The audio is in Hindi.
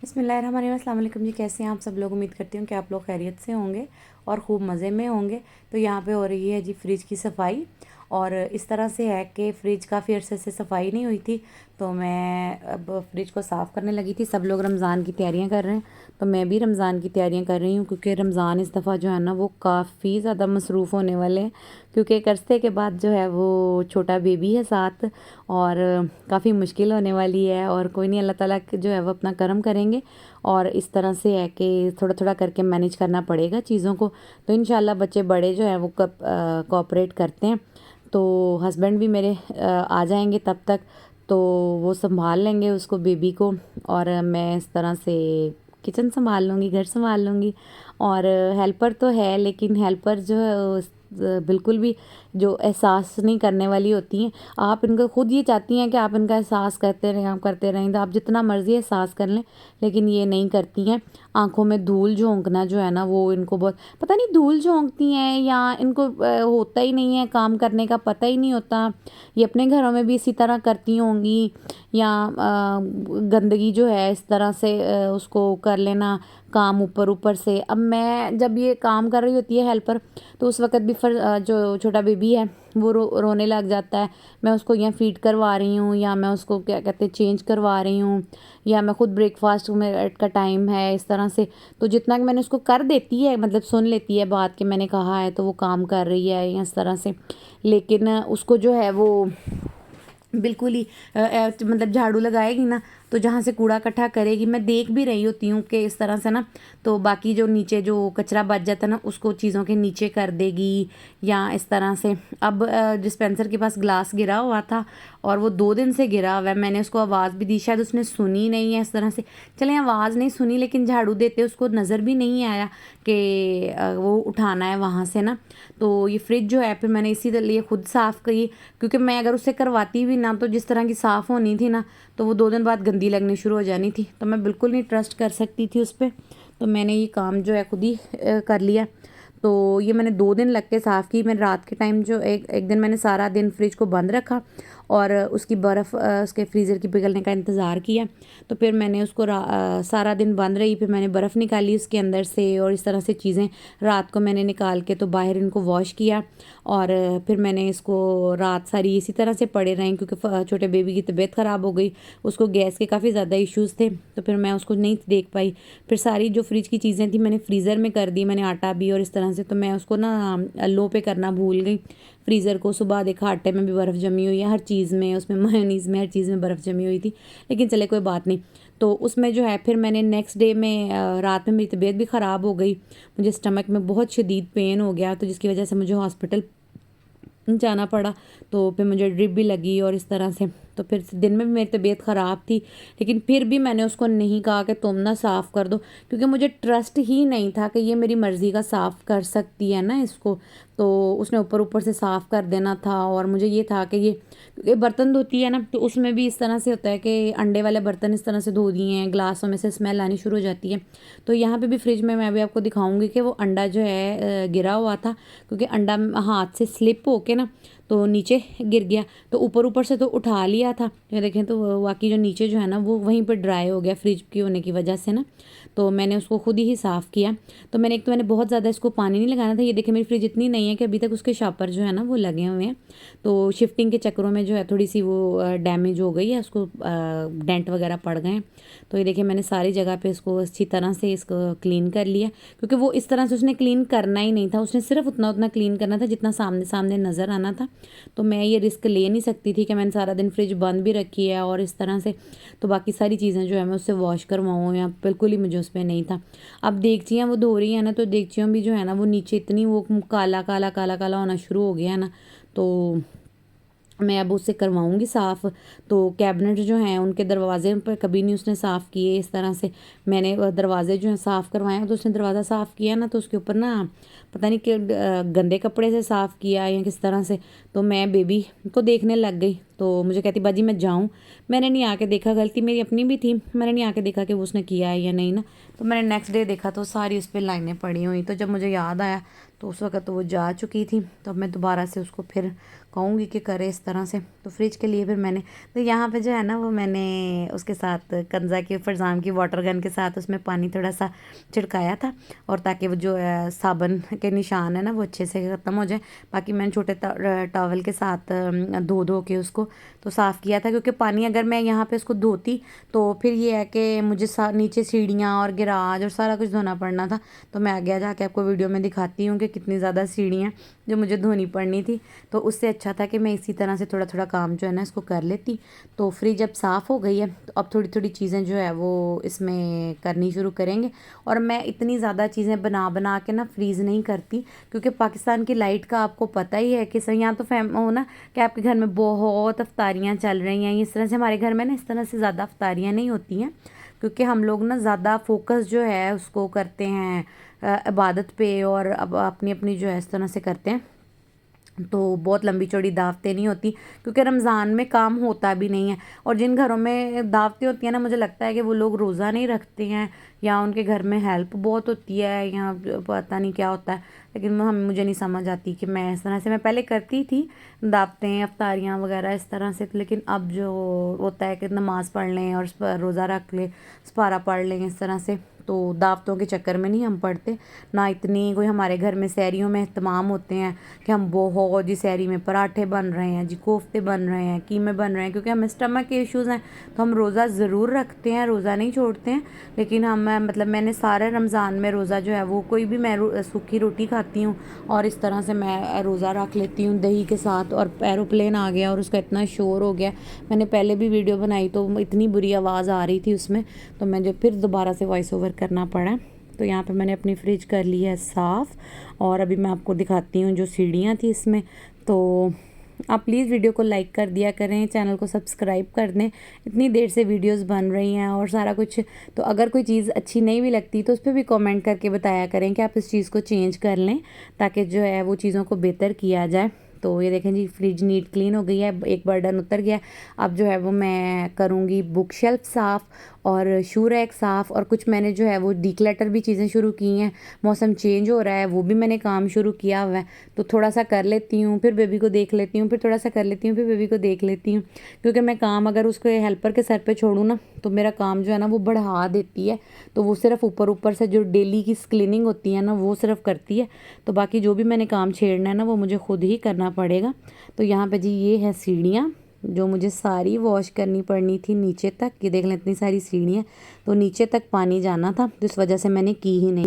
बिस्मिल्लाहिर्रहमानिर्रहीम। अस्सलाम वालेकुम जी, कैसे हैं आप सब लोग। उम्मीद करती हूँ कि आप लोग खैरियत से होंगे और ख़ूब मज़े में होंगे। तो यहाँ पे हो रही है जी फ्रिज की सफाई, और इस तरह से है कि फ़्रिज काफ़ी अरसे से सफाई नहीं हुई थी, तो मैं अब फ्रिज को साफ़ करने लगी थी। सब लोग रमज़ान की तैयारियाँ कर रहे हैं, तो मैं भी रमज़ान की तैयारियाँ कर रही हूँ, क्योंकि रमज़ान इस दफ़ा जो है ना वो काफ़ी ज़्यादा मसरूफ़ होने वाले हैं, क्योंकि एक अरसे के बाद जो है वो छोटा बेबी है साथ, और काफ़ी मुश्किल होने वाली है। और कोई नहीं, अल्लाह ताला जो है वो अपना करम करेंगे, और इस तरह से है कि थोड़ा थोड़ा करके मैनेज करना पड़ेगा चीज़ों को। तो इंशाल्लाह बच्चे बड़े जो हैं वो कब कोऑपरेट करते हैं, तो हस्बैंड भी मेरे आ जाएंगे तब तक, तो वो संभाल लेंगे उसको, बेबी को, और मैं इस तरह से किचन संभाल लूँगी, घर संभाल लूँगी। और हेल्पर तो है, लेकिन हेल्पर जो है बिल्कुल भी जो एहसास नहीं करने वाली होती हैं। आप इनको खुद ये चाहती हैं कि आप इनका एहसास करते रहें, आप करते रहें, तो आप जितना मर्ज़ी एहसास कर लें, लेकिन ये नहीं करती हैं। आँखों में धूल झोंकना जो है ना वो इनको बहुत, पता नहीं धूल झोंकती हैं या इनको होता ही नहीं है काम करने का, पता ही नहीं होता। ये अपने घरों में भी इसी तरह करती होंगी, या गंदगी जो है इस तरह से उसको कर लेना काम ऊपर ऊपर से। अब मैं जब ये काम कर रही होती है हेल्पर, तो उस वक़्त भी फिर जो छोटा बेबी है वो रोने लग जाता है। मैं उसको या फ़ीड करवा रही हूँ, या मैं उसको क्या कहते हैं चेंज करवा रही हूँ, या मैं खुद ब्रेकफास्ट में का टाइम है इस तरह से। तो जितना कि मैंने उसको कर देती है, मतलब सुन लेती है बात कि मैंने कहा है, तो वो काम कर रही है या इस तरह से। लेकिन उसको जो है वो बिल्कुल ही मतलब झाड़ू लगाएगी ना, तो जहाँ से कूड़ा इकट्ठा करेगी, मैं देख भी रही होती हूँ कि इस तरह से ना, तो बाकी जो नीचे जो कचरा बच जाता है ना उसको चीज़ों के नीचे कर देगी, या इस तरह से। अब डिस्पेंसर के पास ग्लास गिरा हुआ था, और वो 2 दिन से गिरा हुआ है। मैंने उसको आवाज़ भी दी, शायद उसने सुनी नहीं है इस तरह से। चलें, आवाज़ नहीं सुनी, लेकिन झाड़ू देते उसको नज़र भी नहीं आया कि वो उठाना है वहाँ से ना। तो ये फ्रिज जो है फिर मैंने इसी लिए खुद साफ़ की, क्योंकि मैं अगर उससे करवाती भी ना, तो जिस तरह की साफ़ होनी थी ना, तो वो 2 दिन बाद गंदी लगनी शुरू हो जानी थी, तो मैं बिल्कुल नहीं ट्रस्ट कर सकती थी उस पर। तो मैंने ये काम जो है खुद ही कर लिया। तो ये मैंने 2 दिन लग के साफ़ की। मैंने रात के टाइम जो एक एक दिन मैंने सारा दिन फ्रिज को बंद रखा, और उसकी बर्फ़ उसके फ्रीज़र की पिघलने का इंतज़ार किया। तो फिर मैंने उसको सारा दिन बंद रही, फिर मैंने बर्फ़ निकाली उसके अंदर से, और इस तरह से चीज़ें रात को मैंने निकाल के तो बाहर इनको वॉश किया। और फिर मैंने इसको रात सारी इसी तरह से पड़े रहें, क्योंकि छोटे बेबी की तबीयत ख़राब हो गई, उसको गैस के काफ़ी ज़्यादा इश्यूज़ थे, तो फिर मैं उसको नहीं देख पाई। फिर सारी जो फ्रिज की चीज़ें थी मैंने फ्रीज़र में कर दी, मैंने आटा भी, और इस तरह से। तो मैं उसको ना लो पे करना भूल गई फ्रीज़र को। सुबह देखा आटे में भी बर्फ़ जमी हुई है, हर चीज़ में, उसमें मेयोनीज़ में, हर चीज़ में बर्फ़ जमी हुई थी। लेकिन चले, कोई बात नहीं। तो उसमें जो है फिर मैंने नेक्स्ट डे में रात में मेरी तबीयत भी ख़राब हो गई, मुझे स्टमक में बहुत शदीद पेन हो गया, तो जिसकी वजह से मुझे हॉस्पिटल जाना पड़ा। तो फिर मुझे ड्रिप भी लगी, और इस तरह से। तो फिर दिन में भी मेरी तबीयत ख़राब थी, लेकिन फिर भी मैंने उसको नहीं कहा कि तुम ना साफ़ कर दो, क्योंकि मुझे ट्रस्ट ही नहीं था कि ये मेरी मर्ज़ी का साफ़ कर सकती है ना इसको। तो उसने ऊपर ऊपर से साफ़ कर देना था, और मुझे ये था कि ये बर्तन धोती है ना, तो उसमें भी इस तरह से होता है कि अंडे वाले बर्तन इस तरह से धो दिए हैं, ग्लासों में से स्मेल आनी शुरू हो जाती है। तो यहाँ पे भी फ्रिज में मैं अभी आपको दिखाऊंगी कि वो अंडा जो है गिरा हुआ था, क्योंकि अंडा हाथ से स्लिप होके ना तो नीचे गिर गया। तो ऊपर ऊपर से तो उठा लिया था, ये देखें, तो बाकी जो नीचे जो है ना वो वहीं पर ड्राई हो गया फ्रिज की होने की वजह से ना। तो मैंने उसको खुद ही साफ़ किया। तो मैंने बहुत ज़्यादा इसको पानी नहीं लगाना था। ये देखें, मेरी फ्रिज इतनी नहीं है कि अभी तक उसके शापर जो है ना वो लगे हुए हैं, तो शिफ्टिंग के चक्करों में जो है थोड़ी सी वो डैमेज हो गई है, उसको डेंट वगैरह पड़ गए हैं। तो ये देखिए, मैंने सारी जगह पे इसको अच्छी तरह से इसको क्लीन कर लिया, क्योंकि वो इस तरह से उसने क्लीन करना ही नहीं था, उसने सिर्फ उतना उतना क्लीन करना था जितना सामने सामने नज़र आना था। तो मैं ये रिस्क ले नहीं सकती थी कि मैंने सारा दिन फ्रिज बंद भी रखी है और इस तरह से, तो बाकी सारी चीज़ें जो है मैं उससे वॉश करवाऊँ, या बिल्कुल ही मुझे उसमें नहीं था। अब देगचियाँ वो धो रही है ना, तो देगचियों भी जो है ना वो नीचे इतनी वो काला काला काला काला होना शुरू हो गया है ना, तो मैं अब उससे करवाऊँगी साफ़। तो कैबिनेट जो हैं उनके दरवाजे पर कभी नहीं उसने साफ़ किए इस तरह से। मैंने दरवाजे जो हैं साफ़ करवाए, तो उसने दरवाज़ा साफ़ किया ना, तो उसके ऊपर ना पता नहीं कि गंदे कपड़े से साफ़ किया या किस तरह से। तो मैं बेबी को देखने लग गई, तो मुझे कहती बाजी मैं जाऊँ। मैंने नहीं आके देखा, गलती मेरी अपनी भी थी, मैंने नहीं आके देखा कि वो उसने किया है या नहीं ना। तो मैंने नेक्स्ट डे देखा तो सारी उस पर लाइनें पड़ी हुई। तो जब मुझे याद आया तो उस वक्त तो वो जा चुकी थी, तो अब मैं दोबारा से उसको फिर कहूँगी कि करे इस तरह से। तो फ्रिज के लिए फिर मैंने तो यहाँ पे जो है ना वो मैंने उसके साथ कंजा के फरजाम की वाटर गन के साथ उसमें पानी थोड़ा सा छिड़काया था, और ताकि वो जो साबुन के निशान है ना वो अच्छे से ख़त्म हो जाए। बाकी मैंने छोटे टॉवल के साथ धो धो के उसको तो साफ़ किया था, क्योंकि पानी अगर मैं यहाँ पे उसको धोती तो फिर ये है कि मुझे नीचे सीढ़ियाँ और गिराज और सारा कुछ धोना पड़ना था। तो मैं आगे जाके आपको वीडियो में दिखाती हूँ कि कितनी ज़्यादा सीढ़ियाँ जो मुझे धोनी पड़नी थी। तो उससे अच्छा था कि मैं इसी तरह से थोड़ा थोड़ा काम जो है ना इसको कर लेती। तो फ्रिज अब साफ़ हो गई है, तो अब थोड़ी थोड़ी चीज़ें जो है वो इसमें करनी शुरू करेंगे। और मैं इतनी ज़्यादा चीज़ें बना बना के ना फ्रीज़ नहीं करती, क्योंकि पाकिस्तान की लाइट का आपको पता ही है कि यहाँ तो हो ना कि आपके घर में बहुत अफ्तारियाँ चल रही हैं। इस तरह से हमारे घर में ना इस तरह से ज़्यादा अफ्तारियाँ नहीं होती हैं, क्योंकि हम लोग ना ज़्यादा फोकस जो है उसको करते हैं इबादत पे, और अब अपनी अपनी जो है इस तरह से करते हैं। तो बहुत लंबी चौड़ी दावतें नहीं होती, क्योंकि रमज़ान में काम होता भी नहीं है। और जिन घरों में दावतें होती हैं ना, मुझे लगता है कि वो लोग रोज़ा नहीं रखते हैं, या उनके घर में हेल्प बहुत होती है, या पता नहीं क्या होता है। लेकिन मुझे नहीं समझ आती कि मैं इस तरह से मैं पहले करती थी दावतें अफ्तारियाँ वगैरह इस तरह से। लेकिन अब जो होता है कि नमाज़ पढ़ लें और रोज़ा रख लें, सपारा पढ़ लें इस तरह से, तो दावतों के चक्कर में नहीं हम पढ़ते। ना इतनी कोई हमारे घर में सहरियों में एहतमाम होते हैं कि हम बहुत जी सहरी में पराठे बन रहे हैं जी, कोफ्ते बन रहे हैं, कीमे बन रहे हैं, क्योंकि हमें स्टमक के इश्यूज़ हैं। तो हम रोज़ा ज़रूर रखते हैं, रोज़ा नहीं छोड़ते हैं। लेकिन हम मतलब मैंने सारे रमज़ान में रोज़ा जो है वो कोई भी मैं सूखी रोटी खाती हूँ, और इस तरह से मैं रोज़ा रख लेती हूँ दही के साथ। और एरोप्लेन आ गया और उसका इतना शोर हो गया, मैंने पहले भी वीडियो बनाई तो इतनी बुरी आवाज़ आ रही थी उसमें, तो मुझे फिर दोबारा से वॉइस ओवर करना पड़ा। तो यहाँ पे मैंने अपनी फ्रिज कर ली है साफ़, और अभी मैं आपको दिखाती हूँ जो सीढ़ियाँ थी इसमें। तो आप प्लीज़ वीडियो को लाइक कर दिया करें, चैनल को सब्सक्राइब कर दें। इतनी देर से वीडियोस बन रही हैं और सारा कुछ, तो अगर कोई चीज़ अच्छी नहीं भी लगती तो उस पर भी कमेंट करके बताया करें कि आप इस चीज़ को चेंज कर लें, ताकि जो है वो चीज़ों को बेहतर किया जाए। तो ये देखें जी, फ्रिज नीट क्लीन हो गई है, एक बर्डन उतर गया। अब जो है वो मैं करूँगी बुक शेल्फ साफ़ और शू रैक साफ़, और कुछ मैंने जो है वो डीक्लटर भी चीज़ें शुरू की हैं। मौसम चेंज हो रहा है, वो भी मैंने काम शुरू किया हुआ है, तो थोड़ा सा कर लेती हूँ, फिर बेबी को देख लेती हूँ, फिर थोड़ा सा कर लेती हूँ, फिर बेबी को देख लेती हूँ। क्योंकि मैं काम अगर उसको हेल्पर के सर पे छोड़ूँ ना, तो मेरा काम जो है ना वो बढ़ा देती है। तो वो सिर्फ ऊपर ऊपर से जो डेली की क्लीनिंग होती है ना वो सिर्फ करती है, तो बाकी जो भी मैंने काम छेड़ना है ना वो मुझे खुद ही करना पड़ेगा। तो यहाँ पे जी ये है सीढ़ियाँ जो मुझे सारी वॉश करनी पड़नी थी नीचे तक। ये देख लें इतनी सारी सीढ़ियाँ, तो नीचे तक पानी जाना था, तो इस वजह से मैंने की ही नहीं।